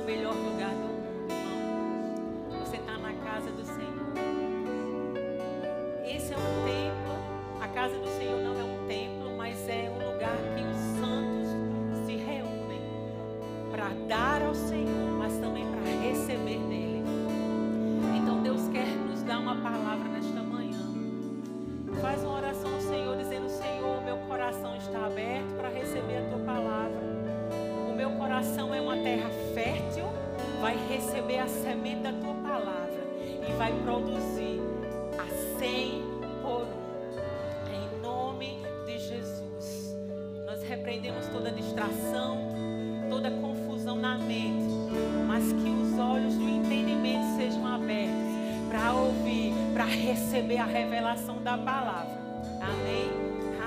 melhor lugar do mundo, irmão. Você está na casa do Senhor. Esse é um templo. A casa do Senhor não é um templo, mas é um lugar que os santos se reúnem para dar ao Senhor, mas também para receber dele. Então Deus quer nos dar uma palavra nesta manhã. Faz uma oração ao Senhor dizendo: Senhor, meu coração está aberto para receber a tua palavra. O meu coração é uma terra fértil, vai receber a semente da tua palavra e vai produzir a 100 por 1. Em nome de Jesus. Nós repreendemos toda distração, toda confusão na mente, mas que os olhos do entendimento sejam abertos para ouvir, para receber a revelação da palavra. Amém?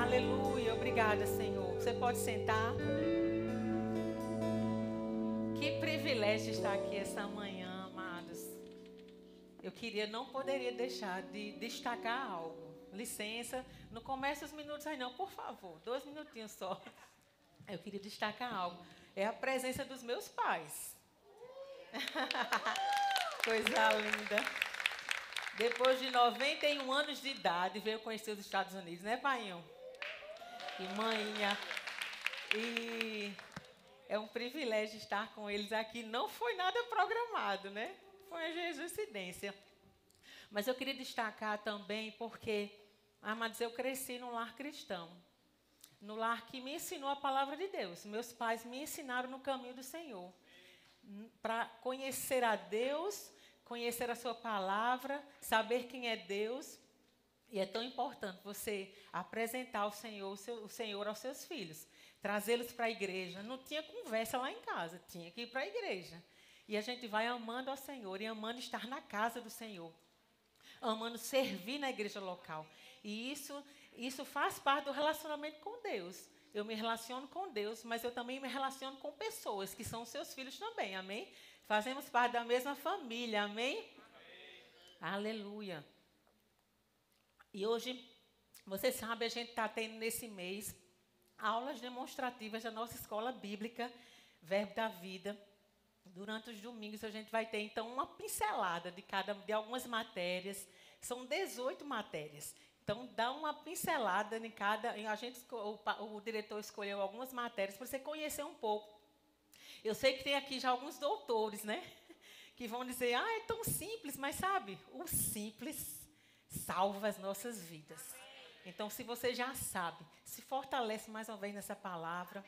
Aleluia. Obrigada, Senhor. Você pode sentar. Que privilégio estar aqui essa manhã, amados. Não poderia deixar de destacar algo. Licença, não comece os minutos aí não, por favor. 2 minutinhos só. Eu queria destacar algo. É a presença dos meus pais. Coisa linda. Depois de 91 anos de idade, veio conhecer os Estados Unidos, né, painho? E manhinha. E é um privilégio estar com eles aqui. Não foi nada programado, né? Foi uma coincidência. Mas eu queria destacar também porque, amados, eu cresci num lar cristão. No lar que me ensinou a palavra de Deus. Meus pais me ensinaram no caminho do Senhor. Para conhecer a Deus, conhecer a sua palavra, saber quem é Deus. E é tão importante você apresentar o Senhor aos seus filhos. Trazê-los para a igreja. Não tinha conversa lá em casa, tinha que ir para a igreja. E a gente vai amando ao Senhor e amando estar na casa do Senhor. Amando servir na igreja local. E isso faz parte do relacionamento com Deus. Eu me relaciono com Deus, mas eu também me relaciono com pessoas que são seus filhos também, amém? Fazemos parte da mesma família, amém? Amém. Aleluia. E hoje, você sabe, a gente está tendo nesse mês aulas demonstrativas da nossa escola bíblica, Verbo da Vida. Durante os domingos a gente vai ter, então, uma pincelada de algumas matérias. São 18 matérias. Então, dá uma pincelada em cada... O diretor escolheu algumas matérias para você conhecer um pouco. Eu sei que tem aqui já alguns doutores, né? Que vão dizer, é tão simples, mas sabe, o simples salva as nossas vidas. Então, se você já sabe, se fortalece mais uma vez nessa palavra.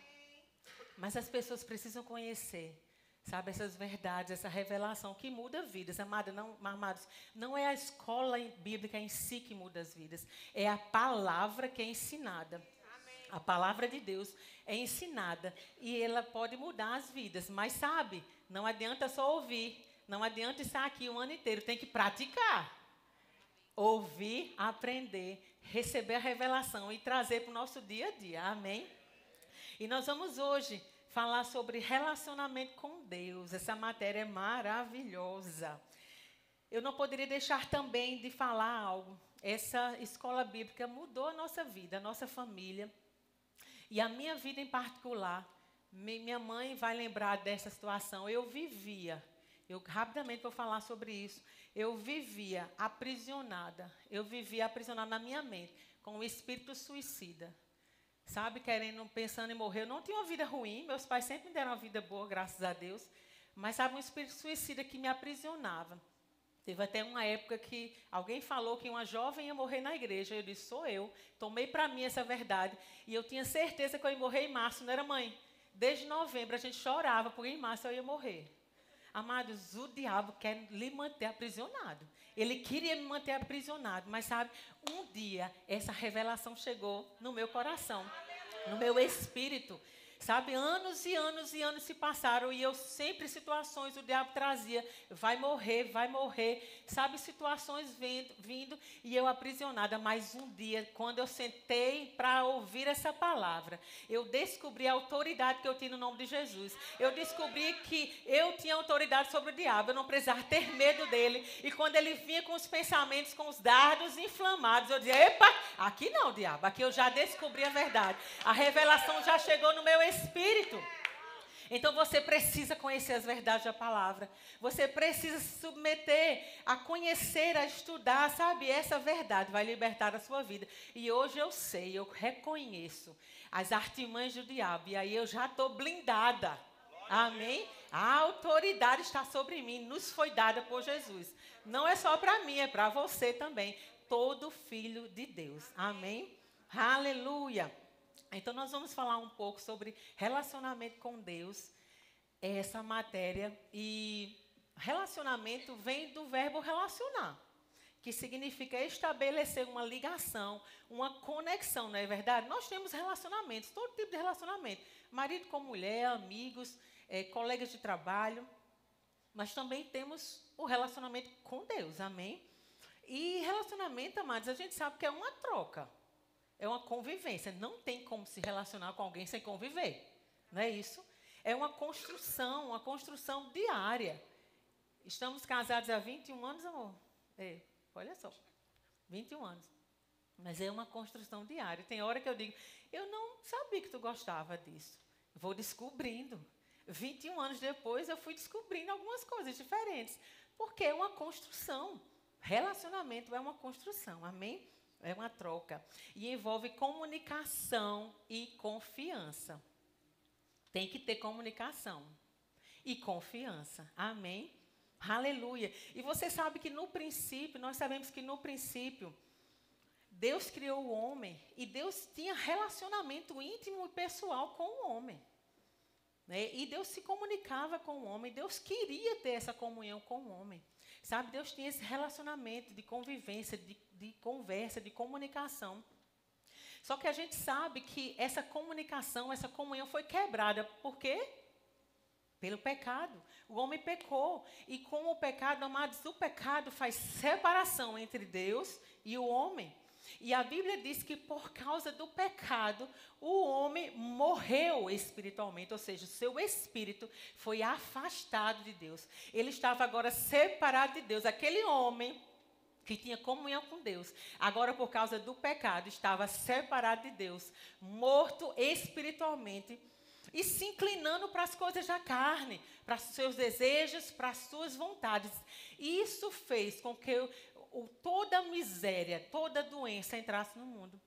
Mas as pessoas precisam conhecer, sabe, essas verdades, essa revelação que muda vidas. Amados, não é a escola bíblica em si que muda as vidas. É a palavra que é ensinada. Amém. A palavra de Deus é ensinada e ela pode mudar as vidas. Mas sabe, não adianta só ouvir. Não adianta estar aqui o ano inteiro. Tem que praticar. Ouvir, aprender, receber a revelação e trazer para o nosso dia a dia. Amém? E nós vamos hoje falar sobre relacionamento com Deus. Essa matéria é maravilhosa. Eu não poderia deixar também de falar algo. Essa escola bíblica mudou a nossa vida, a nossa família. E a minha vida em particular. Minha mãe vai lembrar dessa situação. Eu rapidamente vou falar sobre isso. Eu vivia aprisionada na minha mente, com o espírito suicida. Sabe, pensando em morrer. Eu não tinha uma vida ruim, meus pais sempre me deram uma vida boa, graças a Deus. Mas, sabe, um espírito suicida que me aprisionava. Teve até uma época que alguém falou que uma jovem ia morrer na igreja. Eu disse, sou eu. Tomei para mim essa verdade. E eu tinha certeza que eu ia morrer em março, não era, mãe? Desde novembro a gente chorava, porque em março eu ia morrer. Amados, o diabo quer lhe manter aprisionado. Ele queria me manter aprisionado. Mas, sabe, um dia essa revelação chegou no meu coração, no meu espírito. Sabe, anos e anos e anos se passaram e eu sempre, situações, o diabo trazia, vai morrer. Sabe, situações vindo e eu aprisionada. Mas um dia, quando eu sentei para ouvir essa palavra, eu descobri a autoridade que eu tinha no nome de Jesus. Eu descobri que eu tinha autoridade sobre o diabo, eu não precisava ter medo dele. E quando ele vinha com os pensamentos, com os dardos inflamados, eu dizia, epa, aqui não, diabo, aqui eu já descobri a verdade. A revelação já chegou no meu espírito. Então você precisa conhecer as verdades da palavra. Você precisa se submeter a conhecer, a estudar, sabe? Essa verdade vai libertar a sua vida. E hoje eu sei, eu reconheço as artimanhas do diabo. E aí eu já estou blindada. Amém? A autoridade está sobre mim, nos foi dada por Jesus. Não é só para mim, é para você também. Todo filho de Deus. Amém? Aleluia. Então, nós vamos falar um pouco sobre relacionamento com Deus, essa matéria. E relacionamento vem do verbo relacionar, que significa estabelecer uma ligação, uma conexão, não é verdade? Nós temos relacionamentos, todo tipo de relacionamento. Marido com mulher, amigos, colegas de trabalho. Mas também temos o relacionamento com Deus, amém? E relacionamento, amados, a gente sabe que é uma troca. É uma convivência. Não tem como se relacionar com alguém sem conviver. Não é isso? É uma construção diária. Estamos casados há 21 anos, amor? Olha só. 21 anos. Mas é uma construção diária. Tem hora que eu digo, eu não sabia que tu gostava disso. Vou descobrindo. 21 anos depois, eu fui descobrindo algumas coisas diferentes. Porque é uma construção. Relacionamento é uma construção, amém? É uma troca. E envolve comunicação e confiança. Tem que ter comunicação e confiança, amém? Aleluia. E você sabe que no princípio, nós sabemos que no princípio, Deus criou o homem e Deus tinha relacionamento íntimo e pessoal com o homem. E Deus se comunicava com o homem, Deus queria ter essa comunhão com o homem. Sabe, Deus tinha esse relacionamento de convivência, de conversa, de comunicação. Só que a gente sabe que essa comunicação, essa comunhão foi quebrada. Por quê? Pelo pecado. O homem pecou. E com o pecado, amados, o pecado faz separação entre Deus e o homem. E a Bíblia diz que por causa do pecado, o homem morreu espiritualmente, ou seja, o seu espírito foi afastado de Deus. Ele estava agora separado de Deus. Aquele homem que tinha comunhão com Deus, agora por causa do pecado, estava separado de Deus, morto espiritualmente e se inclinando para as coisas da carne, para os seus desejos, para as suas vontades. E isso fez com que toda a miséria, toda a doença entrasse no mundo.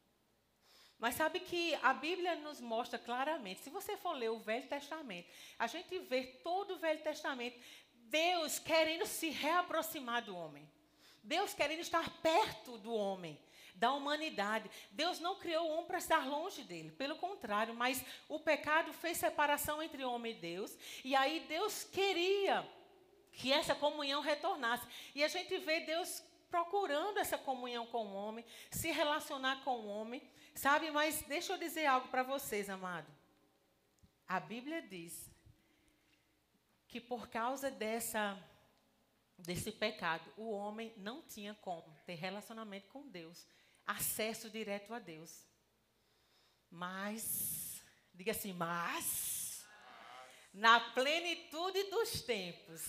Mas sabe que a Bíblia nos mostra claramente, se você for ler o Velho Testamento, a gente vê todo o Velho Testamento, Deus querendo se reaproximar do homem. Deus querendo estar perto do homem, da humanidade. Deus não criou o homem para estar longe dele, pelo contrário, mas o pecado fez separação entre o homem e Deus, e aí Deus queria que essa comunhão retornasse. E a gente vê Deus procurando essa comunhão com o homem, se relacionar com o homem, sabe? Mas deixa eu dizer algo para vocês, amado. A Bíblia diz que por causa desse pecado, o homem não tinha como ter relacionamento com Deus, acesso direto a Deus. Mas, diga assim, na plenitude dos tempos,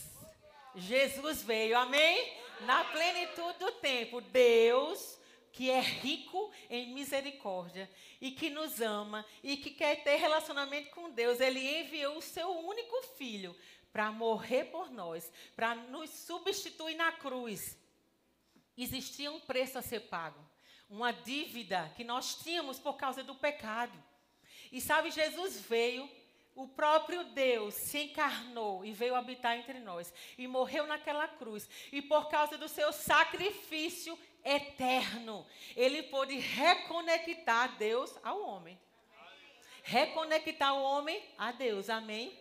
Jesus veio, amém? Na plenitude do tempo, Deus, que é rico em misericórdia e que nos ama e que quer ter relacionamento com Deus, Ele enviou o seu único filho para morrer por nós, para nos substituir na cruz. Existia um preço a ser pago, uma dívida que nós tínhamos por causa do pecado. E sabe, Jesus veio, o próprio Deus se encarnou e veio habitar entre nós. E morreu naquela cruz. E por causa do seu sacrifício eterno, Ele pôde reconectar Deus ao homem. Reconectar o homem a Deus, amém?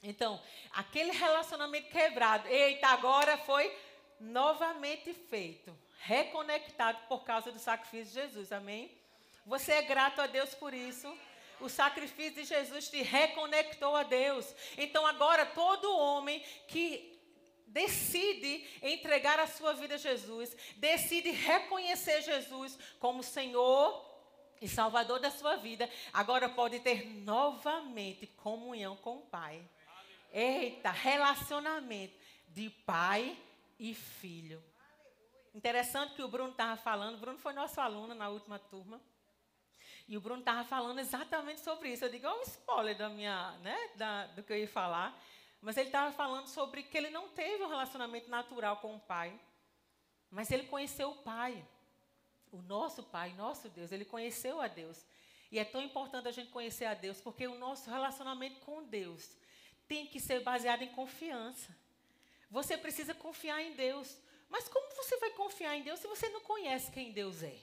Então, aquele relacionamento quebrado, eita, agora foi novamente feito. Reconectado por causa do sacrifício de Jesus, amém? Você é grato a Deus por isso? O sacrifício de Jesus te reconectou a Deus. Então agora todo homem que decide entregar a sua vida a Jesus, decide reconhecer Jesus como Senhor e Salvador da sua vida, agora pode ter novamente comunhão com o Pai. Eita, relacionamento de pai e filho. Interessante que o Bruno estava falando. O Bruno foi nosso aluno na última turma. E o Bruno estava falando exatamente sobre isso. Eu digo, um spoiler da minha, né, do que eu ia falar. Mas ele estava falando sobre que ele não teve um relacionamento natural com o pai. Mas ele conheceu o pai. O nosso pai, nosso Deus. Ele conheceu a Deus. E é tão importante a gente conhecer a Deus, porque o nosso relacionamento com Deus tem que ser baseado em confiança. Você precisa confiar em Deus. Mas como você vai confiar em Deus se você não conhece quem Deus é?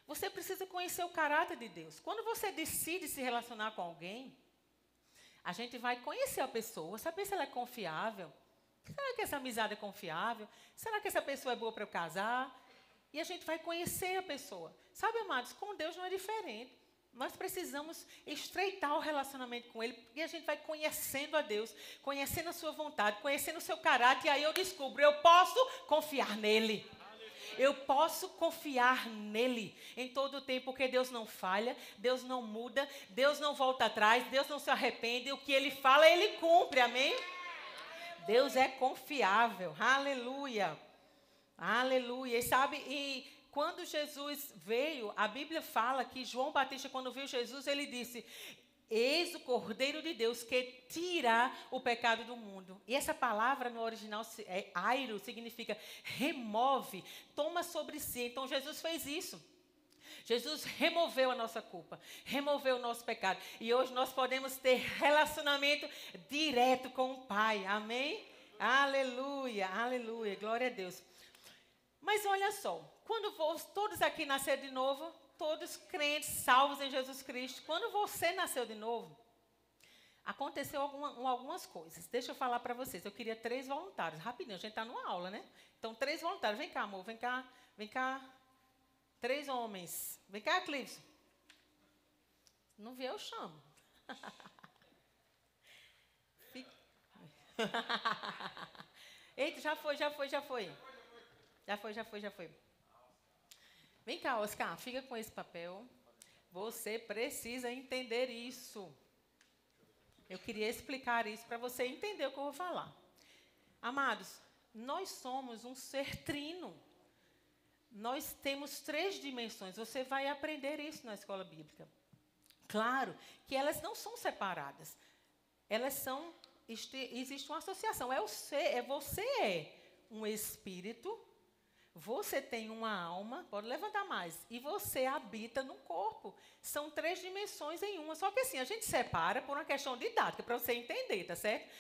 Você precisa conhecer o caráter de Deus. Quando você decide se relacionar com alguém, a gente vai conhecer a pessoa, saber se ela é confiável. Será que essa amizade é confiável? Será que essa pessoa é boa para eu casar? E a gente vai conhecer a pessoa. Sabe, amados, com Deus não é diferente. Nós precisamos estreitar o relacionamento com Ele, e a gente vai conhecendo a Deus, conhecendo a sua vontade, conhecendo o seu caráter, e aí eu descubro, eu posso confiar nele. Eu posso confiar nele em todo o tempo, porque Deus não falha, Deus não muda, Deus não volta atrás, Deus não se arrepende, o que Ele fala, Ele cumpre, amém? Deus é confiável, aleluia, aleluia, e sabe, quando Jesus veio, a Bíblia fala que João Batista, quando viu Jesus, ele disse, eis o Cordeiro de Deus que tira o pecado do mundo. E essa palavra no original, airo, significa remove, toma sobre si. Então Jesus fez isso. Jesus removeu a nossa culpa, removeu o nosso pecado. E hoje nós podemos ter relacionamento direto com o Pai. Amém? Aleluia, aleluia, glória a Deus. Mas olha só, quando todos aqui nasceram de novo, todos crentes, salvos em Jesus Cristo, quando você nasceu de novo, aconteceu algumas coisas. Deixa eu falar para vocês, eu queria 3 voluntários, rapidinho, a gente está numa aula, né? Então, 3 voluntários, vem cá, amor, vem cá, 3 homens, vem cá, Clívio. Não vier, eu chamo. Eita, já foi. Já foi. Vem cá, Oscar, fica com esse papel. Você precisa entender isso. Eu queria explicar isso para você entender o que eu vou falar. Amados, nós somos um ser trino. Nós temos 3 dimensões. Você vai aprender isso na escola bíblica. Claro que elas não são separadas. Existe uma associação. Você é um espírito. Você tem uma alma, pode levantar mais, e você habita no corpo. São 3 dimensões em uma. Só que assim, a gente separa por uma questão didática, para você entender, tá certo?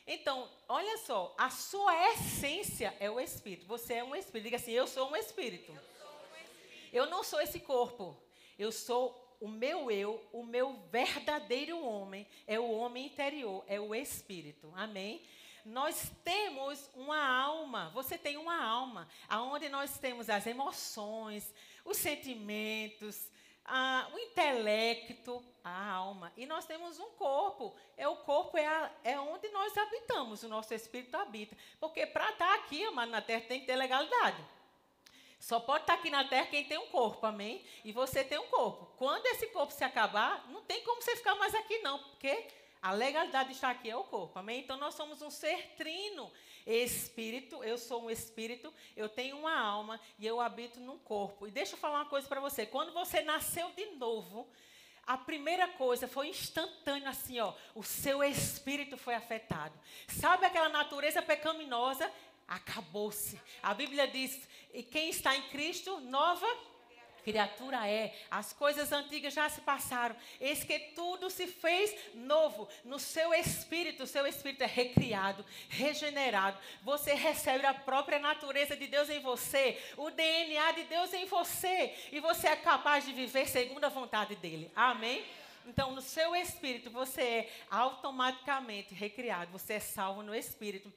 Então, olha só, a sua essência é o espírito. Você é um espírito. Diga assim, eu sou um espírito. Eu não sou esse corpo. Eu sou o meu verdadeiro homem, é o homem interior, é o espírito. Amém? Nós temos uma alma, você tem uma alma, onde nós temos as emoções, os sentimentos, o intelecto, a alma. E nós temos um corpo. O corpo é onde nós habitamos, o nosso espírito habita. Porque para estar aqui, amado, na terra tem que ter legalidade. Só pode estar aqui na terra quem tem um corpo, amém? E você tem um corpo. Quando esse corpo se acabar, não tem como você ficar mais aqui não, porque a legalidade de estar aqui é o corpo, amém? Então, nós somos um ser trino. Espírito, eu sou um espírito, eu tenho uma alma e eu habito num corpo. E deixa eu falar uma coisa para você. Quando você nasceu de novo, a primeira coisa foi instantâneo, assim, ó. O seu espírito foi afetado. Sabe aquela natureza pecaminosa? Acabou-se. A Bíblia diz, e quem está em Cristo, nova criatura é. As coisas antigas já se passaram. Eis que tudo se fez novo. No seu espírito, o seu espírito é recriado, regenerado. Você recebe a própria natureza de Deus em você, o DNA de Deus em você. E você é capaz de viver segundo a vontade dele. Amém? Então, no seu espírito, você é automaticamente recriado. Você é salvo no espírito.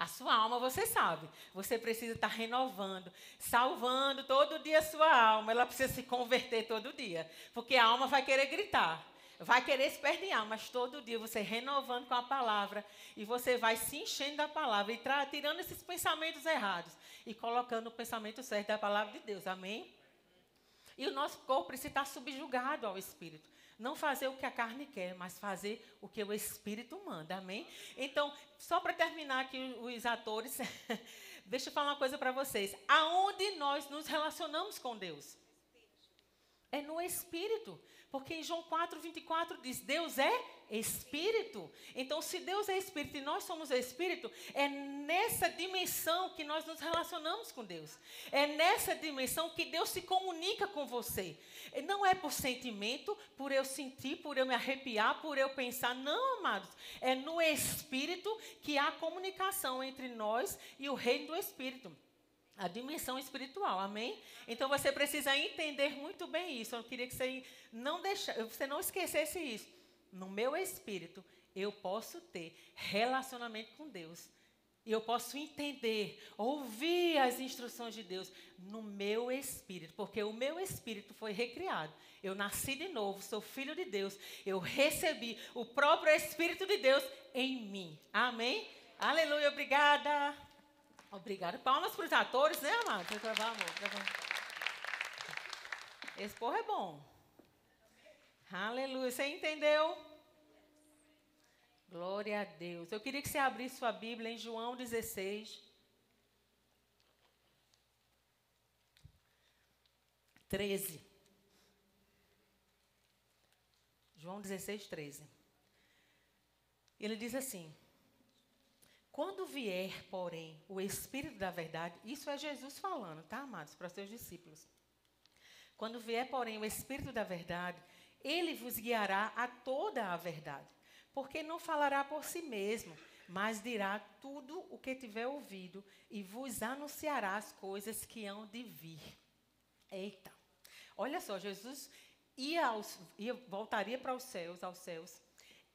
A sua alma, você sabe, você precisa estar renovando, salvando todo dia a sua alma. Ela precisa se converter todo dia, porque a alma vai querer gritar, vai querer espernear, mas todo dia você renovando com a palavra, e você vai se enchendo da palavra, e tirando esses pensamentos errados, e colocando o pensamento certo da palavra de Deus, amém? E o nosso corpo precisa estar subjugado ao Espírito. Não fazer o que a carne quer, mas fazer o que o Espírito manda, amém? Então, só para terminar aqui os atores, deixa eu falar uma coisa para vocês. Aonde nós nos relacionamos com Deus? É no Espírito. Porque em João 4:24 diz, Deus é Espírito. Então, se Deus é Espírito e nós somos Espírito, é nessa dimensão que nós nos relacionamos com Deus. É nessa dimensão que Deus se comunica com você. Não é por sentimento, por eu sentir, por eu me arrepiar, por eu pensar. Não, amados. É no Espírito que há comunicação entre nós e o reino do Espírito. A dimensão espiritual, amém? Então, você precisa entender muito bem isso. Eu queria que você não esquecesse isso. No meu espírito, eu posso ter relacionamento com Deus. E eu posso entender, ouvir as instruções de Deus no meu espírito. Porque o meu espírito foi recriado. Eu nasci de novo, sou filho de Deus. Eu recebi o próprio Espírito de Deus em mim. Amém? Aleluia, obrigada. Obrigada. Palmas para os atores, né, amado? Esse povo é bom. Aleluia. Você entendeu? Glória a Deus. Eu queria que você abrisse sua Bíblia em João 16. 13. João 16, 13. Ele diz assim: quando vier, porém, o Espírito da verdade, isso é Jesus falando, tá, amados, para os seus discípulos. Quando vier, porém, o Espírito da verdade, ele vos guiará a toda a verdade, porque não falará por si mesmo, mas dirá tudo o que tiver ouvido e vos anunciará as coisas que hão de vir. Eita! Olha só, Jesus voltaria para os céus, aos céus.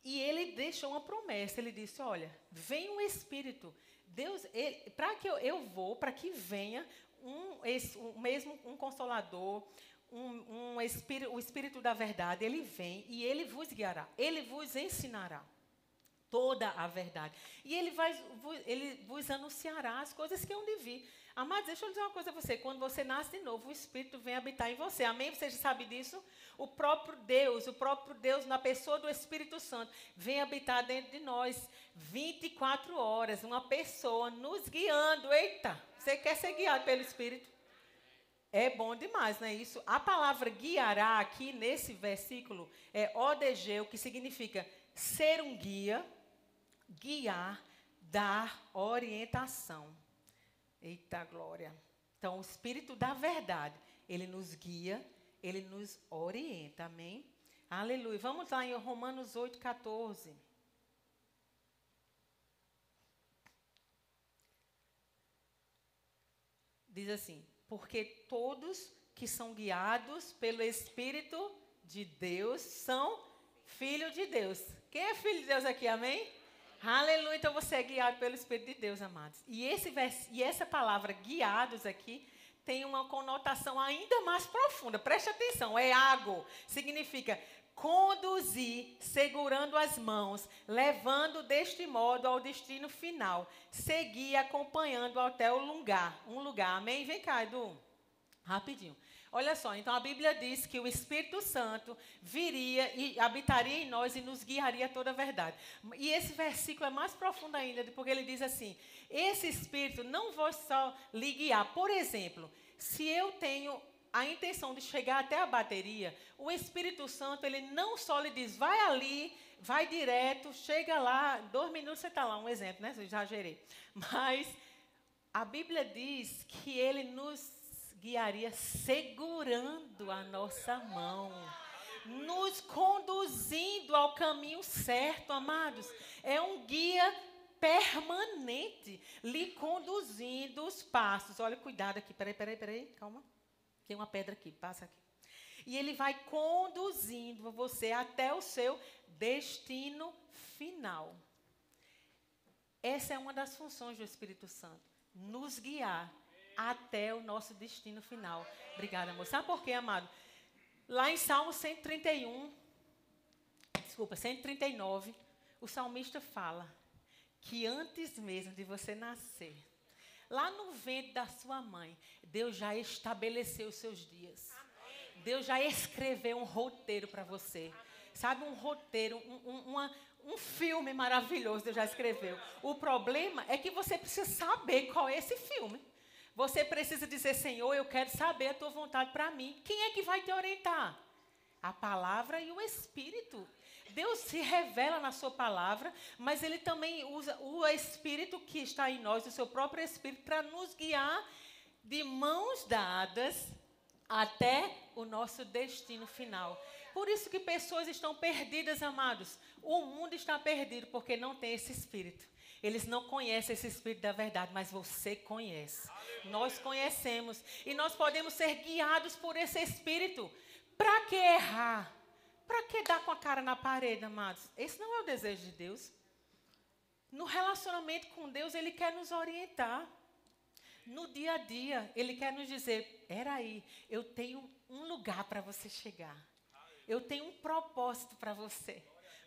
E ele deixou uma promessa, ele disse, olha, vem o Espírito. Deus, para que eu vou, para que venha um Consolador, o Espírito da verdade, ele vem e ele vos guiará, ele vos ensinará toda a verdade. E ele vos anunciará as coisas que hão de vir. Amados, deixa eu dizer uma coisa a você. Quando você nasce de novo, o Espírito vem habitar em você. Amém? Você já sabe disso? O próprio Deus, na pessoa do Espírito Santo, vem habitar dentro de nós 24 horas. Uma pessoa nos guiando. Eita, você quer ser guiado pelo Espírito? É bom demais, não é isso? A palavra guiará aqui nesse versículo é odegeu, que significa ser um guia, guiar, dar orientação. Eita glória. Então, o Espírito da verdade, ele nos guia, ele nos orienta, amém? Aleluia. Vamos lá em Romanos 8, 14. Diz assim, porque todos que são guiados pelo Espírito de Deus são filhos de Deus. Quem é filho de Deus aqui, amém? Aleluia, então você é guiado pelo Espírito de Deus, amados. E essa palavra guiados aqui tem uma conotação ainda mais profunda. Preste atenção, é água. Significa conduzir, segurando as mãos, levando deste modo ao destino final. Seguir acompanhando até um lugar. Amém? Vem cá, Edu. Rapidinho. Olha só, então a Bíblia diz que o Espírito Santo viria e habitaria em nós e nos guiaria a toda a verdade. E esse versículo é mais profundo ainda, porque ele diz assim, esse Espírito não vai só lhe guiar. Por exemplo, se eu tenho a intenção de chegar até a bateria, o Espírito Santo, ele não só lhe diz, vai ali, vai direto, chega lá, 2 minutos você está lá, um exemplo, né? Eu exagerei. Mas a Bíblia diz que ele nos guiaria segurando a nossa mão, nos conduzindo ao caminho certo, amados. É um guia permanente, lhe conduzindo os passos. Olha, cuidado aqui, peraí, calma. Tem uma pedra aqui, passa aqui. E ele vai conduzindo você até o seu destino final. Essa é uma das funções do Espírito Santo, nos guiar até o nosso destino final. Obrigada, amor. Sabe por quê, amado? Lá em Salmo 139, o salmista fala que antes mesmo de você nascer, lá no ventre da sua mãe, Deus já estabeleceu os seus dias. Deus já escreveu um roteiro para você. Sabe, um roteiro, um filme maravilhoso Deus já escreveu. O problema é que você precisa saber qual é esse filme. Você precisa dizer, Senhor, eu quero saber a tua vontade para mim. Quem é que vai te orientar? A palavra e o Espírito. Deus se revela na sua palavra, mas Ele também usa o Espírito que está em nós, o seu próprio Espírito, para nos guiar de mãos dadas até o nosso destino final. Por isso que pessoas estão perdidas, amados. O mundo está perdido porque não tem esse Espírito. Eles não conhecem esse Espírito da verdade, mas você conhece. Nós conhecemos e nós podemos ser guiados por esse Espírito. Para que errar? Para que dar com a cara na parede, amados? Esse não é o desejo de Deus. No relacionamento com Deus, Ele quer nos orientar. No dia a dia, Ele quer nos dizer, peraí, eu tenho um lugar para você chegar. Eu tenho um propósito para você.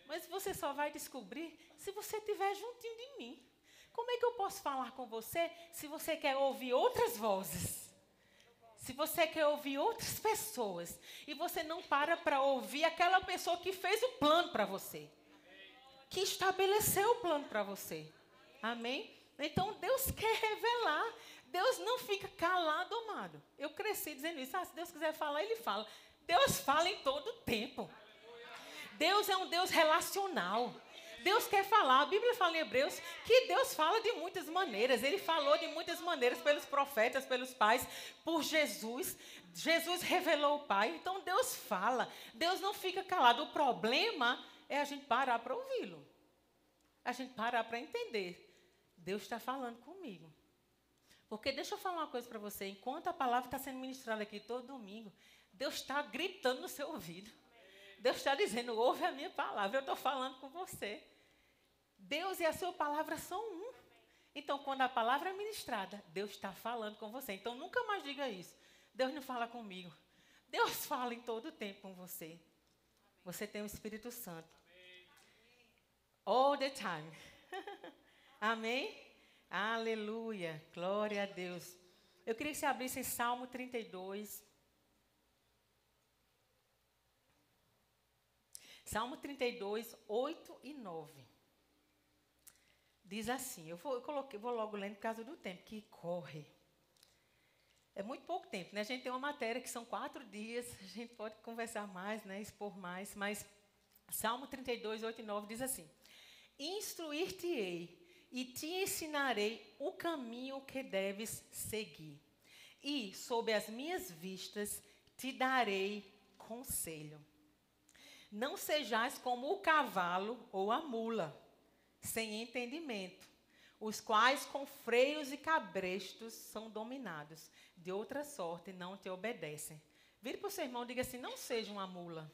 Mas você só vai descobrir se você estiver juntinho de mim. Como é que eu posso falar com você se você quer ouvir outras vozes? Se você quer ouvir outras pessoas e você não para ouvir aquela pessoa que fez o plano para você, que estabeleceu o plano para você. Amém? Então, Deus quer revelar. Deus não fica calado, amado. Eu cresci dizendo isso. Se Deus quiser falar, Ele fala. Deus fala em todo tempo. Deus é um Deus relacional. Deus quer falar. A Bíblia fala em Hebreus que Deus fala de muitas maneiras. Ele falou de muitas maneiras pelos profetas, pelos pais, por Jesus. Jesus revelou o Pai. Então, Deus fala. Deus não fica calado. O problema é a gente parar para ouvi-lo. A gente parar para entender. Deus está falando comigo. Porque deixa eu falar uma coisa para você. Enquanto a palavra está sendo ministrada aqui todo domingo, Deus está gritando no seu ouvido. Deus está dizendo, ouve a minha palavra, eu estou falando com você. Deus e a sua palavra são um. Então, quando a palavra é ministrada, Deus está falando com você. Então, nunca mais diga isso. Deus não fala comigo. Deus fala em todo o tempo com você. Você tem o Espírito Santo. All the time. Amém? Aleluia. Glória a Deus. Eu queria que você abrisse em Salmo 32. Salmo 32, 8 e 9. Diz assim, eu vou logo lendo por causa do tempo, que corre. É muito pouco tempo, né? A gente tem uma matéria que são 4 dias, a gente pode conversar mais, né? Expor mais, mas Salmo 32, 8 e 9 diz assim, instruir-te-ei e te ensinarei o caminho que deves seguir. E, sob as minhas vistas, te darei conselho. Não sejais como o cavalo ou a mula, sem entendimento, os quais com freios e cabrestos são dominados. De outra sorte não te obedecem. Vire para o seu irmão e diga assim, não seja uma mula.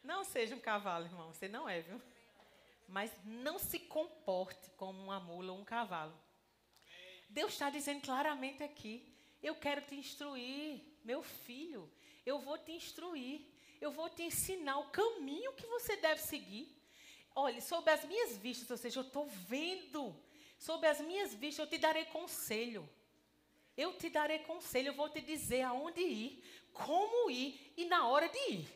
Não seja um cavalo, irmão, você não é, viu? Mas não se comporte como uma mula ou um cavalo. Deus está dizendo claramente aqui, eu quero te instruir, meu filho. Eu vou te instruir, eu vou te ensinar o caminho que você deve seguir. Olha, sob as minhas vistas, ou seja, eu estou vendo. Sob as minhas vistas, eu te darei conselho. Eu te darei conselho, eu vou te dizer aonde ir, como ir e na hora de ir.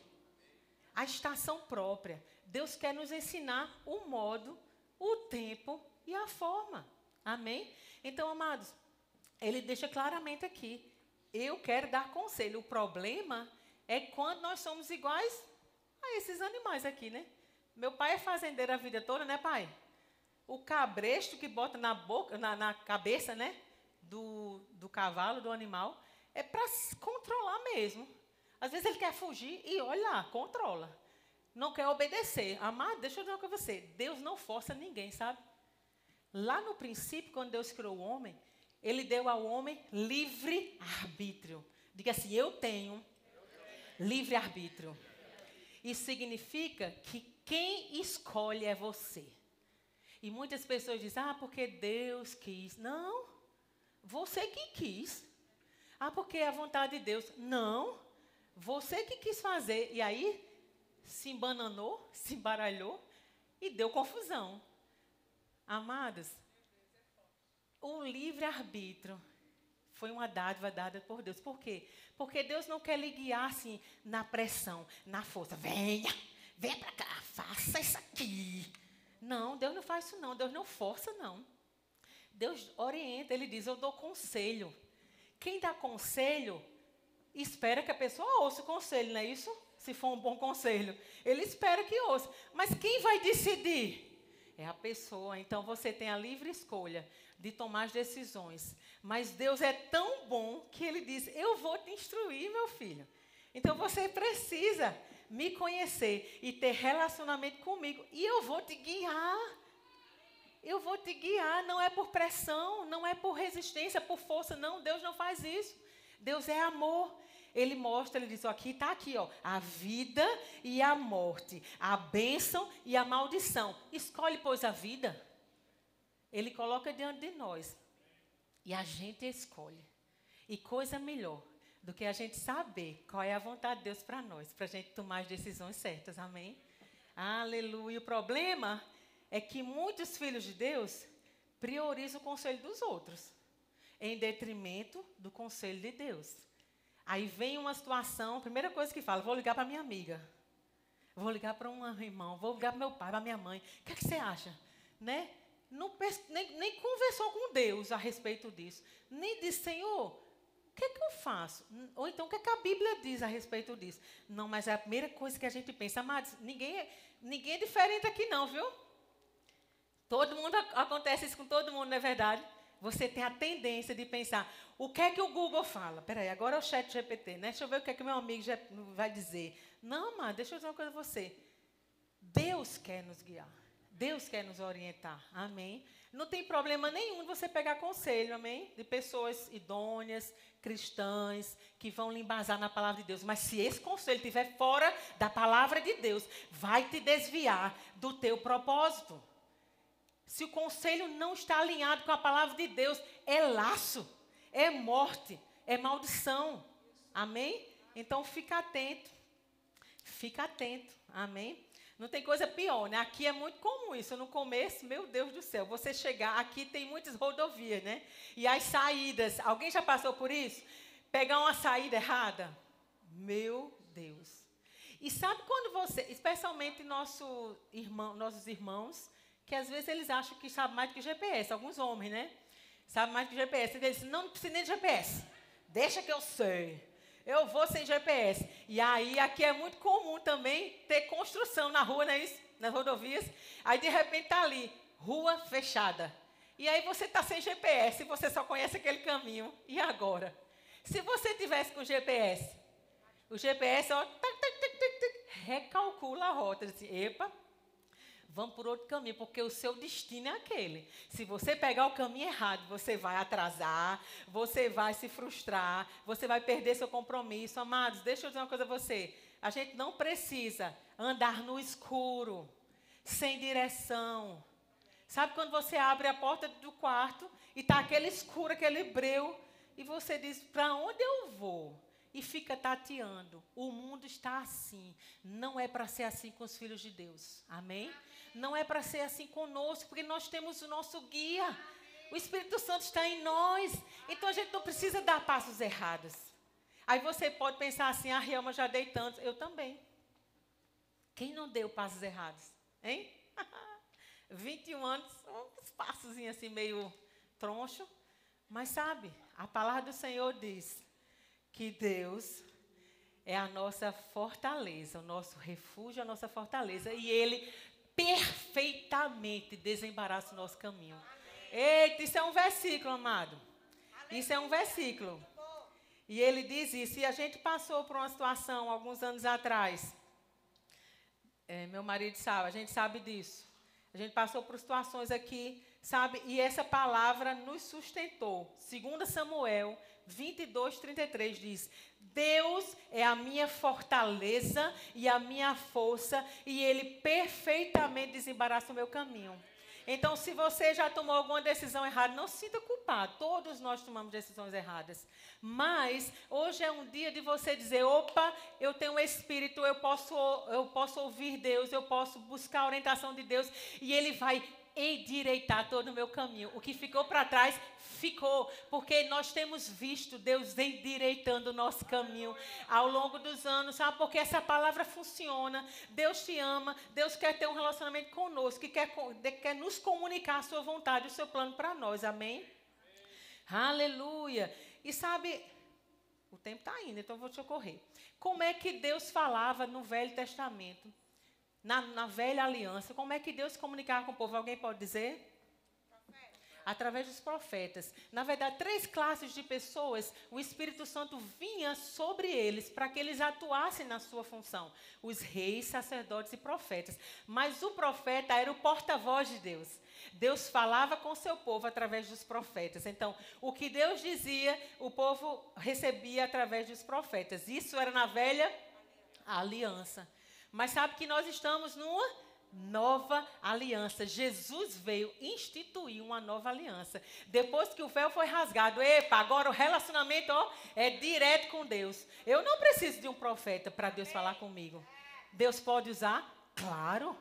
A estação própria. Deus quer nos ensinar o modo, o tempo e a forma. Amém? Então, amados, Ele deixa claramente aqui. Eu quero dar conselho. O problema é quando nós somos iguais a esses animais aqui, né? Meu pai é fazendeiro a vida toda, né, pai? O cabresto que bota na boca, na cabeça, né? Do cavalo, do animal, é para controlar mesmo. Às vezes ele quer fugir e olha lá, controla. Não quer obedecer. Amado, deixa eu dizer uma coisa para você. Deus não força ninguém, sabe? Lá no princípio, quando Deus criou o homem, Ele deu ao homem livre arbítrio. Diga assim, eu tenho livre arbítrio. Isso significa que quem escolhe é você. E muitas pessoas dizem, porque Deus quis. Não, você que quis. Porque é a vontade de Deus. Não, você que quis fazer. E aí, se embananou, se embaralhou e deu confusão. Amados, o livre-arbítrio foi uma dádiva dada por Deus. Por quê? Porque Deus não quer lhe guiar assim, na pressão, na força. Venha para cá, faça isso aqui. Não, Deus não faz isso não. Deus não força, não. Deus orienta, ele diz, eu dou conselho. Quem dá conselho, espera que a pessoa ouça o conselho, não é isso? Se for um bom conselho. Ele espera que ouça. Mas quem vai decidir? É a pessoa. Então, você tem a livre escolha de tomar as decisões. Mas Deus é tão bom que ele diz, eu vou te instruir, meu filho. Então, você precisa me conhecer e ter relacionamento comigo. E eu vou te guiar. Eu vou te guiar. Não é por pressão, não é por resistência, por força. Não, Deus não faz isso. Deus é amor. Ele mostra, ele diz, aqui está aqui, ó, a vida e a morte, a bênção e a maldição. Escolhe, pois, a vida. Ele coloca diante de nós. E a gente escolhe. E coisa melhor do que a gente saber qual é a vontade de Deus para nós, para a gente tomar as decisões certas, amém? Aleluia. O problema é que muitos filhos de Deus priorizam o conselho dos outros, em detrimento do conselho de Deus. Aí vem uma situação, a primeira coisa que fala, vou ligar para minha amiga, vou ligar para um irmão, vou ligar para meu pai, para minha mãe. O que é que você acha? Né? Não, nem conversou com Deus a respeito disso. Nem disse, Senhor, o que é que eu faço? Ou então, o que é que a Bíblia diz a respeito disso? Não, mas é a primeira coisa que a gente pensa, amados, ninguém é diferente aqui não, viu? Todo mundo, acontece isso com todo mundo, não é verdade? Você tem a tendência de pensar, o que é que o Google fala? Peraí, agora é o chat GPT, né? Deixa eu ver o que é que meu amigo já vai dizer. Não, amado, deixa eu dizer uma coisa a você. Deus quer nos guiar. Deus quer nos orientar, amém? Não tem problema nenhum de você pegar conselho, amém? De pessoas idôneas, cristãs, que vão lhe embasar na palavra de Deus. Mas se esse conselho estiver fora da palavra de Deus, vai te desviar do teu propósito. Se o conselho não está alinhado com a palavra de Deus, é laço, é morte, é maldição, amém? Então fica atento, amém? Não tem coisa pior, né? Aqui é muito comum isso. No começo, meu Deus do céu, você chegar, aqui tem muitas rodovias, né? E as saídas, alguém já passou por isso? Pegar uma saída errada? Meu Deus. E sabe quando você, especialmente nossos irmãos, que às vezes eles acham que sabem mais do que GPS, alguns homens, né? Sabem mais do que GPS. Eles dizem, não precisa nem de GPS. Deixa que eu sei. Eu vou sem GPS. E aí, aqui é muito comum também ter construção na rua, não é isso? Nas rodovias. Aí, de repente, está ali, rua fechada. E aí, você está sem GPS, você só conhece aquele caminho. E agora? Se você tivesse com GPS, o GPS, ó, recalcula a rota. Diz assim, epa, vamos por outro caminho, porque o seu destino é aquele. Se você pegar o caminho errado, você vai atrasar, você vai se frustrar, você vai perder seu compromisso. Amados, deixa eu dizer uma coisa a você. A gente não precisa andar no escuro, sem direção. Sabe quando você abre a porta do quarto e está aquele escuro, aquele breu, e você diz, para onde eu vou? E fica tateando. O mundo está assim. Não é para ser assim com os filhos de Deus. Amém? Não é para ser assim conosco, porque nós temos o nosso guia. O Espírito Santo está em nós. Então a gente não precisa dar passos errados. Aí você pode pensar assim, a Rielma já dei tantos. Eu também. Quem não deu passos errados? Hein? 21 anos, uns passos assim meio troncho. Mas sabe, a palavra do Senhor diz que Deus é a nossa fortaleza, o nosso refúgio, a nossa fortaleza. E Ele perfeitamente desembaraça o nosso caminho. Eita, isso é um versículo, amado. Isso é um versículo. E ele diz isso. E a gente passou por uma situação alguns anos atrás. Meu marido sabe, a gente sabe disso. A gente passou por situações aqui, sabe? E essa palavra nos sustentou. 2 Samuel 22:33 diz, Deus é a minha fortaleza e a minha força, e Ele perfeitamente desembaraça o meu caminho. Então, se você já tomou alguma decisão errada, não se sinta culpado. Todos nós tomamos decisões erradas. Mas, hoje é um dia de você dizer, opa, eu tenho um Espírito, eu posso ouvir Deus, eu posso buscar a orientação de Deus, e Ele vai endireitar todo o meu caminho. O que ficou para trás, ficou. Porque nós temos visto Deus endireitando o nosso caminho ao longo dos anos. Sabe? Porque essa palavra funciona. Deus te ama. Deus quer ter um relacionamento conosco. Que quer nos comunicar a sua vontade, o seu plano para nós. Amém? Aleluia. E sabe, o tempo está indo, então eu vou te socorrer. Como é que Deus falava no Velho Testamento? Na velha aliança, como é que Deus comunicava com o povo? Alguém pode dizer? Através dos profetas. Na verdade, 3 classes de pessoas, o Espírito Santo vinha sobre eles para que eles atuassem na sua função. Os reis, sacerdotes e profetas. Mas o profeta era o porta-voz de Deus. Deus falava com o seu povo através dos profetas. Então, o que Deus dizia, o povo recebia através dos profetas. Isso era na velha aliança. Mas sabe que nós estamos numa nova aliança. Jesus veio instituir uma nova aliança. Depois que o véu foi rasgado, agora o relacionamento é direto com Deus. Eu não preciso de um profeta para Deus falar comigo. Deus pode usar? Claro.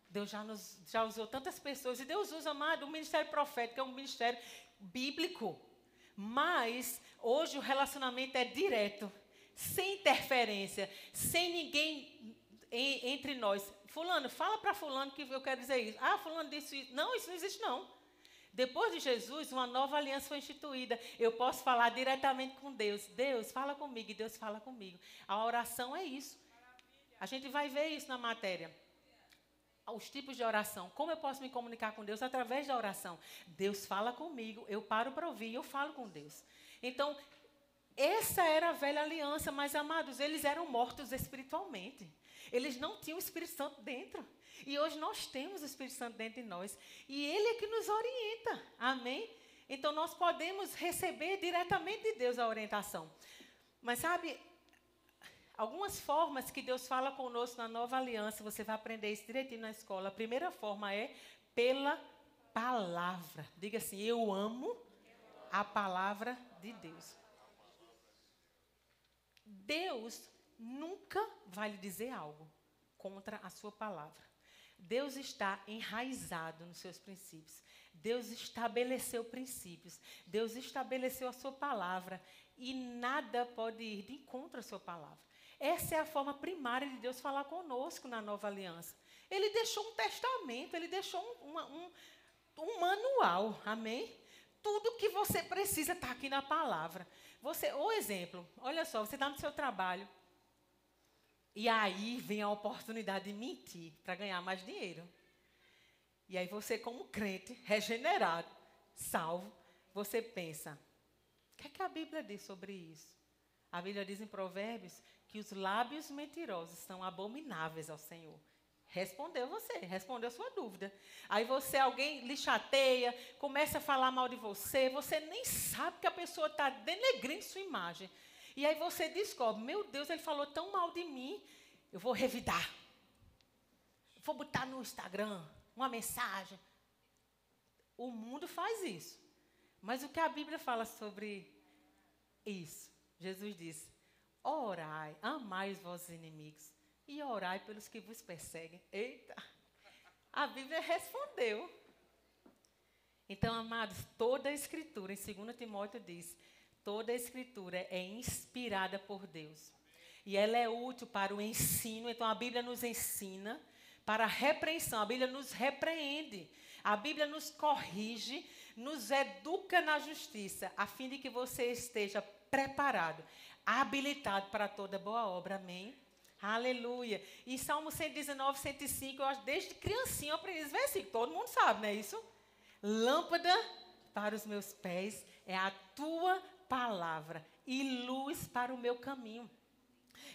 Deus já usou tantas pessoas. E Deus usa, amado, o ministério profético é um ministério bíblico. Mas hoje o relacionamento é direto, sem interferência, sem ninguém entre nós. Fulano, fala para fulano que eu quero dizer isso. Ah, fulano disse isso. Não, isso não existe não. Depois de Jesus, uma nova aliança foi instituída. Eu posso falar diretamente com Deus. Deus, fala comigo e Deus fala comigo. A oração é isso. A gente vai ver isso na matéria. Os tipos de oração. Como eu posso me comunicar com Deus? Através da oração. Deus fala comigo, eu paro para ouvir e eu falo com Deus. Então, essa era a velha aliança, mas, amados, eles eram mortos espiritualmente. Eles não tinham o Espírito Santo dentro. E hoje nós temos o Espírito Santo dentro de nós. E Ele é que nos orienta. Amém? Então, nós podemos receber diretamente de Deus a orientação. Mas, sabe, algumas formas que Deus fala conosco na nova aliança, você vai aprender isso direitinho na escola. A primeira forma é pela palavra. Diga assim, eu amo a palavra de Deus. Deus nunca vai lhe dizer algo contra a sua palavra. Deus está enraizado nos seus princípios. Deus estabeleceu princípios. Deus estabeleceu a sua palavra. E nada pode ir de encontro à sua palavra. Essa é a forma primária de Deus falar conosco na nova aliança. Ele deixou um testamento, ele deixou um manual, amém? Tudo que você precisa está aqui na palavra. O exemplo, olha só, você está no seu trabalho. E aí vem a oportunidade de mentir para ganhar mais dinheiro. E aí você, como crente, regenerado, salvo, você pensa, o que é que a Bíblia diz sobre isso? A Bíblia diz em Provérbios que os lábios mentirosos são abomináveis ao Senhor. Respondeu a sua dúvida. Aí alguém lhe chateia, começa a falar mal de você, você nem sabe que a pessoa está denegrindo sua imagem. E aí você descobre, meu Deus, ele falou tão mal de mim, eu vou revidar. Vou botar no Instagram uma mensagem. O mundo faz isso. Mas o que a Bíblia fala sobre isso? Jesus disse, orai, amai os vossos inimigos e orai pelos que vos perseguem. Eita! A Bíblia respondeu. Então, amados, toda a Escritura, em 2 Timóteo diz, toda a Escritura é inspirada por Deus. E ela é útil para o ensino. Então, a Bíblia nos ensina para a repreensão. A Bíblia nos repreende. A Bíblia nos corrige, nos educa na justiça, a fim de que você esteja preparado, habilitado para toda boa obra. Amém? Aleluia. E Salmo 119, 105, eu acho, desde criancinha eu aprendi esse versículo. Todo mundo sabe, não é isso? Lâmpada para os meus pés é a tua palavra e luz para o meu caminho.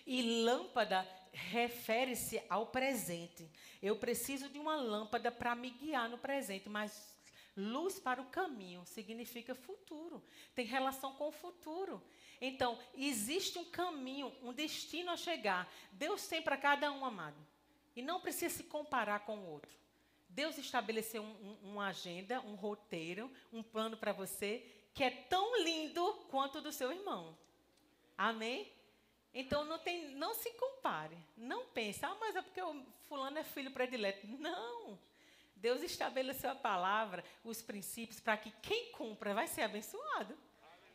E lâmpada refere-se ao presente. Eu preciso de uma lâmpada para me guiar no presente, mas luz para o caminho significa futuro. Tem relação com o futuro. Então, existe um caminho, um destino a chegar. Deus tem para cada um, amado. E não precisa se comparar com o outro. Deus estabeleceu uma agenda, um roteiro, um plano para você, que é tão lindo quanto o do seu irmão. Amém? Então, não se compare. Não pense, mas é porque o fulano é filho predileto. Não. Deus estabeleceu a palavra, os princípios, para que quem cumpra vai ser abençoado.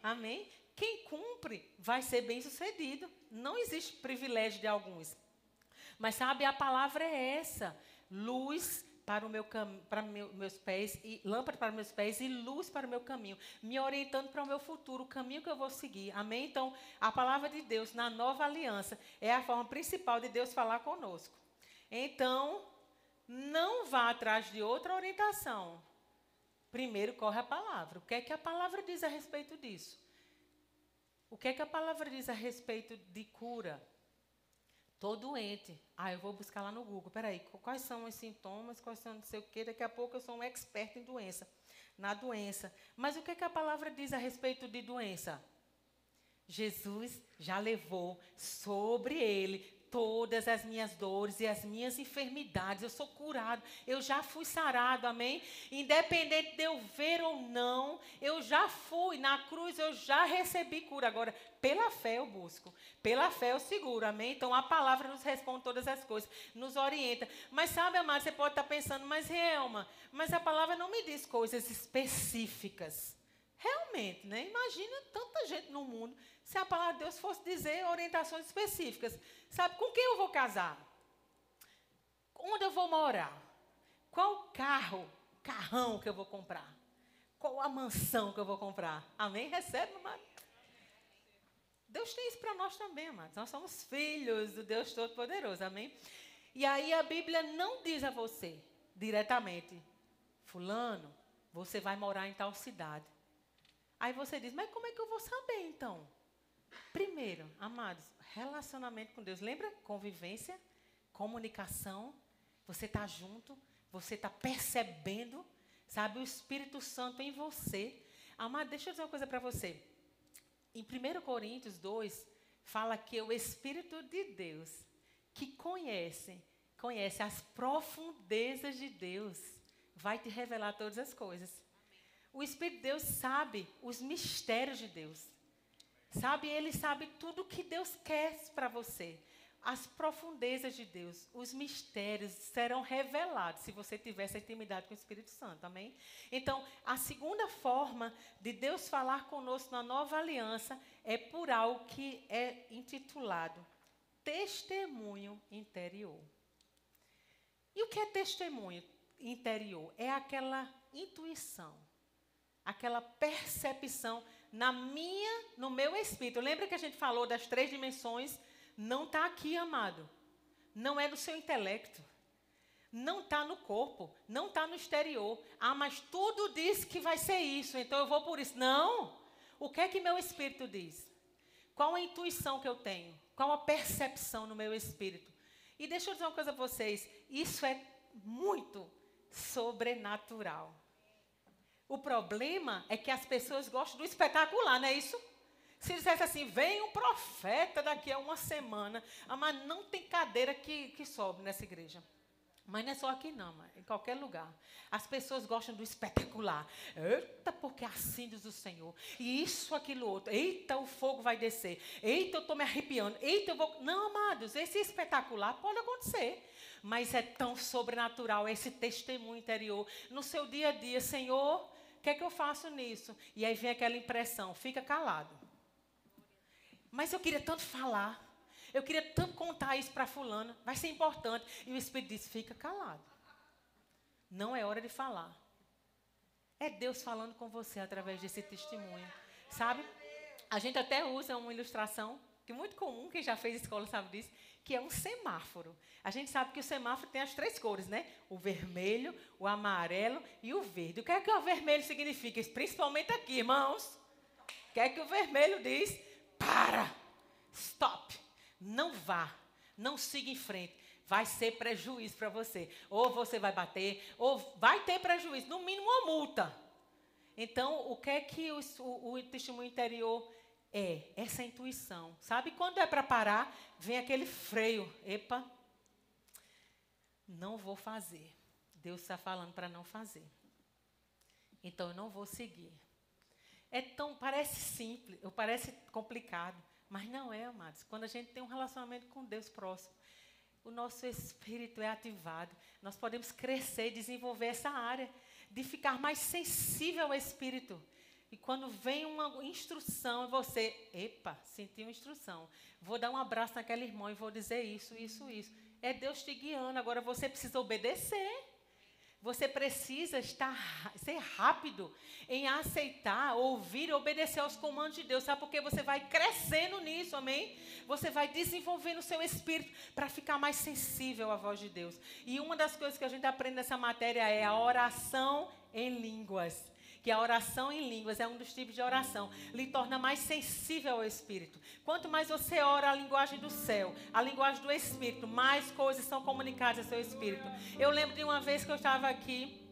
Amém? Quem cumpre vai ser bem-sucedido. Não existe privilégio de alguns. Mas sabe, a palavra é essa. Luz para meus pés, e lâmpada para meus pés e luz para o meu caminho, me orientando para o meu futuro, o caminho que eu vou seguir. Amém? Então, a palavra de Deus na nova aliança é a forma principal de Deus falar conosco. Então, não vá atrás de outra orientação. Primeiro corre a palavra. O que é que a palavra diz a respeito disso? O que é que a palavra diz a respeito de cura? Estou doente. Eu vou buscar lá no Google. Peraí, quais são os sintomas? Quais são não sei o quê? Daqui a pouco eu sou um expert em doença. Na doença. Mas o que é que a palavra diz a respeito de doença? Jesus já levou sobre ele todas as minhas dores e as minhas enfermidades. Eu sou curado, eu já fui sarado, amém? Independente de eu ver ou não, eu já fui na cruz, eu já recebi cura. Agora, pela fé eu busco, pela fé eu seguro, amém? Então, a palavra nos responde todas as coisas, nos orienta. Mas sabe, amado, você pode estar pensando, mas Relma, mas a palavra não me diz coisas específicas. Realmente, né? Imagina tanta gente no mundo, se a palavra de Deus fosse dizer orientações específicas. Sabe, com quem eu vou casar? Onde eu vou morar? Qual carrão que eu vou comprar? Qual a mansão que eu vou comprar? Amém? Recebe, amado? Deus tem isso para nós também, amados. Nós somos filhos do Deus Todo-Poderoso, amém? E aí a Bíblia não diz a você, diretamente, fulano, você vai morar em tal cidade. Aí você diz, mas como é que eu vou saber, então? Primeiro, amados, relacionamento com Deus. Lembra? Convivência, comunicação. Você está junto, você está percebendo, sabe, o Espírito Santo em você. Amado, deixa eu dizer uma coisa para você. Em 1 Coríntios 2, fala que o Espírito de Deus, que conhece as profundezas de Deus, vai te revelar todas as coisas. O Espírito de Deus sabe os mistérios de Deus. Sabe, ele sabe tudo que Deus quer para você. As profundezas de Deus, os mistérios serão revelados se você tiver essa intimidade com o Espírito Santo, amém? Então, a segunda forma de Deus falar conosco na nova aliança é por algo que é intitulado testemunho interior. E o que é testemunho interior? É aquela intuição, aquela percepção no meu espírito. Lembra que a gente falou das 3 dimensões? Não está aqui, amado. Não é no seu intelecto. Não está no corpo. Não está no exterior. Mas tudo diz que vai ser isso, então eu vou por isso. Não. O que é que meu espírito diz? Qual a intuição que eu tenho? Qual a percepção no meu espírito? E deixa eu dizer uma coisa para vocês. Isso é muito sobrenatural. O problema é que as pessoas gostam do espetacular, não é isso? Se dissesse assim, vem um profeta daqui a uma semana, mas não tem cadeira que sobe nessa igreja. Mas não é só aqui não, mas em qualquer lugar. As pessoas gostam do espetacular. Eita, porque assim diz o Senhor. E isso, aquilo, outro. Eita, o fogo vai descer. Eita, eu estou me arrepiando. Eita, eu vou... Não, amados, esse espetacular pode acontecer. Mas é tão sobrenatural esse testemunho interior. No seu dia a dia, Senhor, o que é que eu faço nisso? E aí vem aquela impressão, fica calado. Mas eu queria tanto falar. Eu queria tanto contar isso para fulano. Vai ser importante. E o Espírito diz, fica calado. Não é hora de falar. É Deus falando com você através desse testemunho. Sabe? A gente até usa uma ilustração, que é muito comum, quem já fez escola sabe disso, que é um semáforo. A gente sabe que o semáforo tem as 3 cores, né? O vermelho, o amarelo e o verde. O que é que o vermelho significa? Principalmente aqui, irmãos. O que é que o vermelho diz? Para! Stop! Não vá, não siga em frente. Vai ser prejuízo para você. Ou você vai bater, ou vai ter prejuízo. No mínimo, uma multa. Então, o que é que o testemunho interior é? Essa intuição. Sabe, quando é para parar, vem aquele freio. Epa, não vou fazer. Deus está falando para não fazer. Então, eu não vou seguir. Parece simples, ou parece complicado. Mas não é, amados. Quando a gente tem um relacionamento com Deus próximo, o nosso espírito é ativado. Nós podemos crescer e desenvolver essa área de ficar mais sensível ao espírito. E quando vem uma instrução, você, epa, senti uma instrução. Vou dar um abraço naquela irmã e vou dizer isso. É Deus te guiando. Agora você precisa obedecer. Você precisa ser rápido em aceitar, ouvir e obedecer aos comandos de Deus. Sabe por quê? Você vai crescendo nisso, amém? Você vai desenvolvendo o seu espírito para ficar mais sensível à voz de Deus. E uma das coisas que a gente aprende nessa matéria é a oração em línguas. Que a oração em línguas é um dos tipos de oração. Lhe torna mais sensível ao Espírito. Quanto mais você ora a linguagem do céu, a linguagem do Espírito, mais coisas são comunicadas ao seu Espírito. Eu lembro de uma vez que eu estava aqui,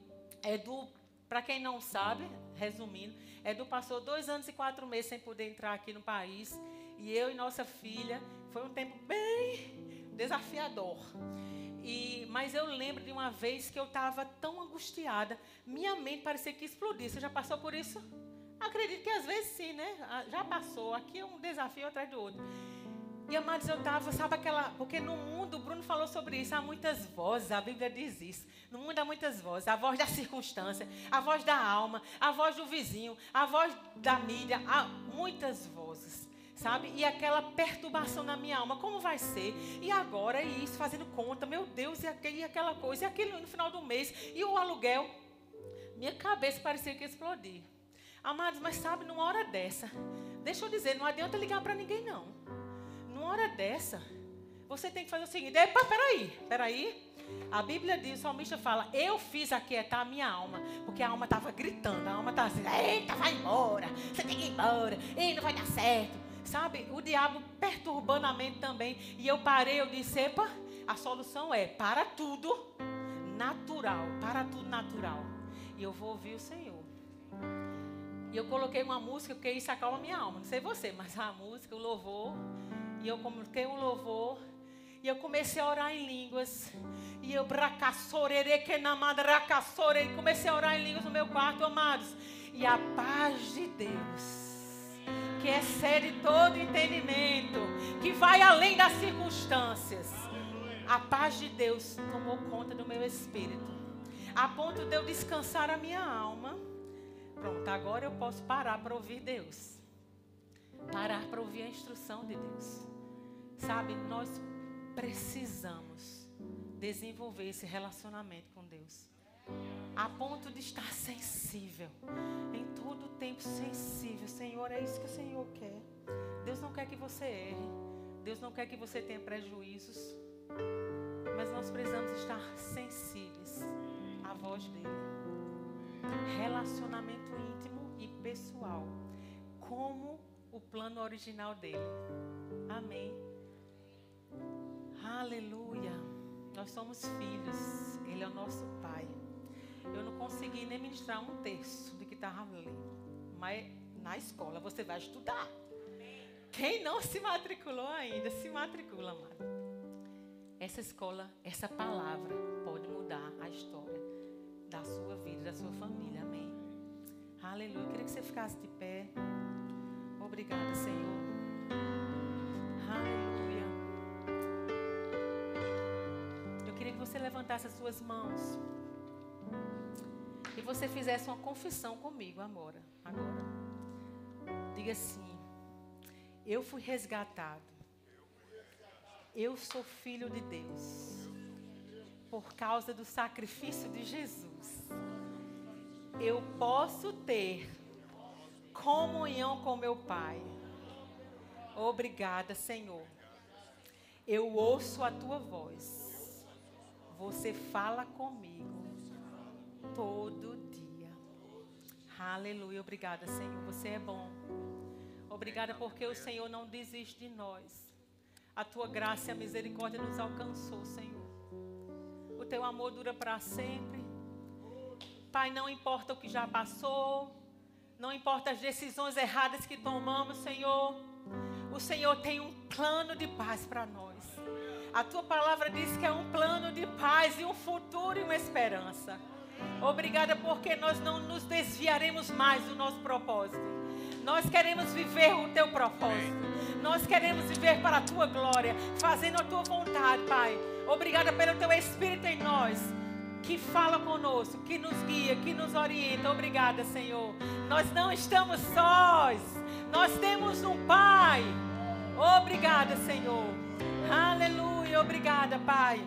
para quem não sabe, resumindo, Edu passou 2 anos e 4 meses sem poder entrar aqui no país. E eu e nossa filha, foi um tempo bem desafiador. Mas eu lembro de uma vez que eu estava tão angustiada, minha mente parecia que explodia. Você já passou por isso? Acredito que às vezes sim, né? Já passou. Aqui é um desafio atrás do outro. E, amados, eu estava, sabe aquela... Porque no mundo, o Bruno falou sobre isso, há muitas vozes, a Bíblia diz isso. No mundo há muitas vozes. A voz da circunstância, a voz da alma, a voz do vizinho, a voz da mídia. Há muitas vozes. Sabe? E aquela perturbação na minha alma, como vai ser? E agora, e isso, fazendo conta, meu Deus, e aquela coisa, e aquilo no final do mês, e o aluguel. Minha cabeça parecia que ia explodir. Amados, mas sabe, numa hora dessa, deixa eu dizer, não adianta ligar para ninguém, não. Numa hora dessa, você tem que fazer o seguinte, epa, peraí. A Bíblia diz, o salmista fala, eu fiz aquietar a minha alma, porque a alma estava gritando, a alma estava assim, eita, vai embora, você tem que ir embora, ei, não vai dar certo. Sabe, o diabo perturbando a mente também. E eu parei, eu disse, epa, a solução é para tudo natural. E eu vou ouvir o Senhor. E eu coloquei uma música, porque isso acalma a minha alma. Não sei você, mas a música, o louvor. E eu coloquei um louvor. E eu comecei a orar em línguas. E eu comecei a orar em línguas no meu quarto, amados. E a paz de Deus, que excede todo entendimento, que vai além das circunstâncias. A paz de Deus tomou conta do meu espírito, a ponto de eu descansar a minha alma. Pronto, agora eu posso parar para ouvir Deus. Parar para ouvir a instrução de Deus. Sabe, nós precisamos desenvolver esse relacionamento com Deus. A ponto de estar sensível. Em todo o tempo sensível. Senhor, é isso que o Senhor quer. Deus não quer que você erre. Deus não quer que você tenha prejuízos. Mas nós precisamos estar sensíveis à voz dele. Relacionamento íntimo e pessoal. Como o plano original dele. Amém. Aleluia. Nós somos filhos. Ele é o nosso Pai. Eu não consegui nem ministrar um terço do que estava lendo. Mas na escola você vai estudar. Quem não se matriculou ainda, se matricula, amado. Essa escola, essa palavra pode mudar a história da sua vida, da sua família. Amém. Aleluia. Eu queria que você ficasse de pé. Obrigada, Senhor. Aleluia. Eu queria que você levantasse as suas mãos. E você fizesse uma confissão comigo agora. Diga assim: eu fui resgatado. Eu sou filho de Deus. Por causa do sacrifício de Jesus. Eu posso ter comunhão com meu Pai. Obrigada, Senhor. Eu ouço a tua voz. Você fala comigo todo dia. Aleluia. Obrigada, Senhor. Você é bom. Obrigada porque o Senhor não desiste de nós. A tua graça e a misericórdia nos alcançou, Senhor. O teu amor dura para sempre. Pai, não importa o que já passou. Não importa as decisões erradas que tomamos, Senhor. O Senhor tem um plano de paz para nós. A tua palavra diz que é um plano de paz e um futuro e uma esperança. Obrigada porque nós não nos desviaremos mais do nosso propósito. Nós queremos viver o teu propósito. Nós queremos viver para a tua glória, fazendo a tua vontade, Pai. Obrigada pelo teu Espírito em nós, que fala conosco, que nos guia, que nos orienta. Obrigada, Senhor. Nós não estamos sós. Nós temos um Pai. Obrigada, Senhor. Aleluia. Obrigada, Pai.